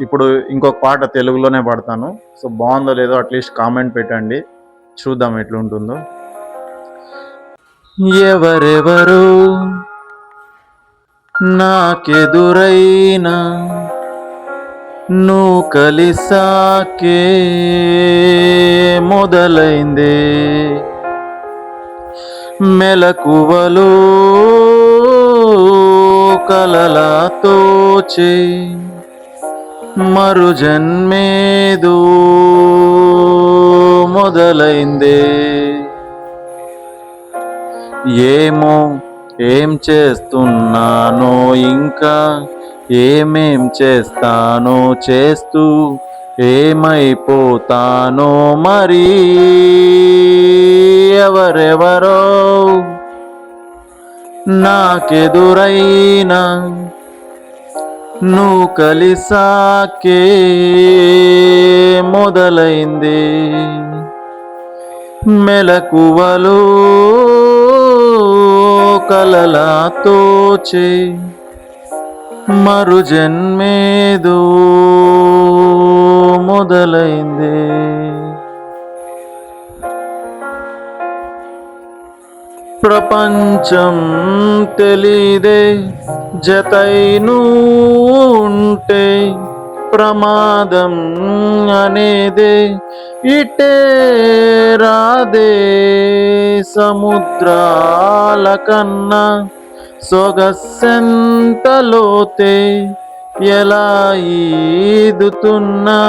ఇప్పుడు ఇంకొక పాట తెలుగులోనే పాడతాను. సో బాగుందో లేదో అట్లీస్ట్ కామెంట్ పెట్టండి, చూద్దాం ఎట్లుంటుందో. ఎవరెవరో నాకెదురైనా నువ్వు కలిసాకే మొదలైందే మెలకువలో కలలా తోచే మరు జన్మేదో మొదలైందే. ఏమో ఏం చేస్తున్నానో ఇంకా ఏమేం చేస్తానో చేస్తూ ఏమైపోతానో మరి. ఎవరెవరో నాకెదురైనా నువ్వు కలిసాకే మొదలైంది మెలకువలో కలలా తోచే మరు జన్మేదో మొదలైంది. ప్రపంచం తెలీదే జతైను ఉంటే ప్రమాదం అనేదే ఇటే రాదే. సముద్రాల కన్నా సొగసెంత లోతే ఎలా ఈదుతున్నా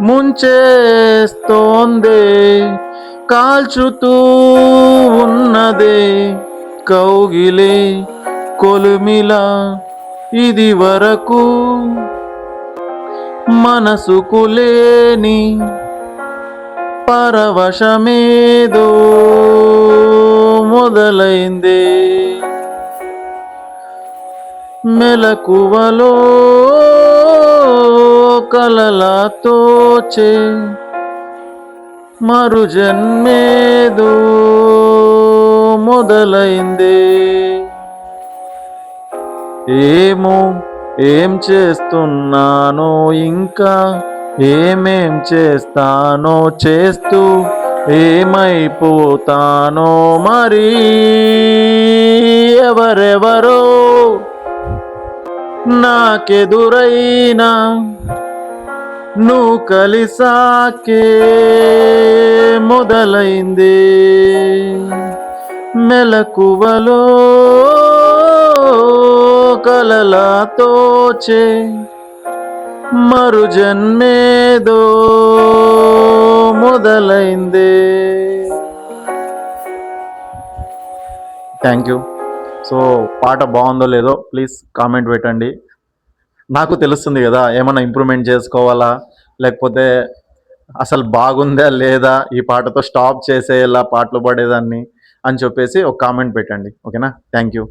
ముంచేస్తోందే కాల్చుతూ ఉన్నదే కౌగిలే కొలుమిలా. ఇది వరకు మనసుకు లేని పరవశమేదో మొదలైందే మెలకువలో కలలా తోచే మరు జన్మేదో మొదలైందే. ఏమో ఏం చేస్తున్నానో ఇంకా ఏమేం చేస్తానో చేస్తూ ఏమైపోతానో మరి. ఎవరెవరో నాకెదురైనా నువ్వు కలిసాకే మొదలైంది మెలకువలో కలలా తోచే మరు జన్మేదో మొదలైంది. Thank you. సో పాట బాగుందో లేదో ప్లీజ్ కామెంట్ పెట్టండి, నాకు తెలుస్తుంది కదా ఏమన్నా ఇంప్రూవ్మెంట్ చేసుకోవాలా లేకపోతే అసలు బాగుందా లేదా, ఈ పాటతో స్టాప్ చేసేలా పాటలు పాడేదాన్ని అని చెప్పేసి ఒక కామెంట్ పెట్టండి. ఓకేనా? Thank you.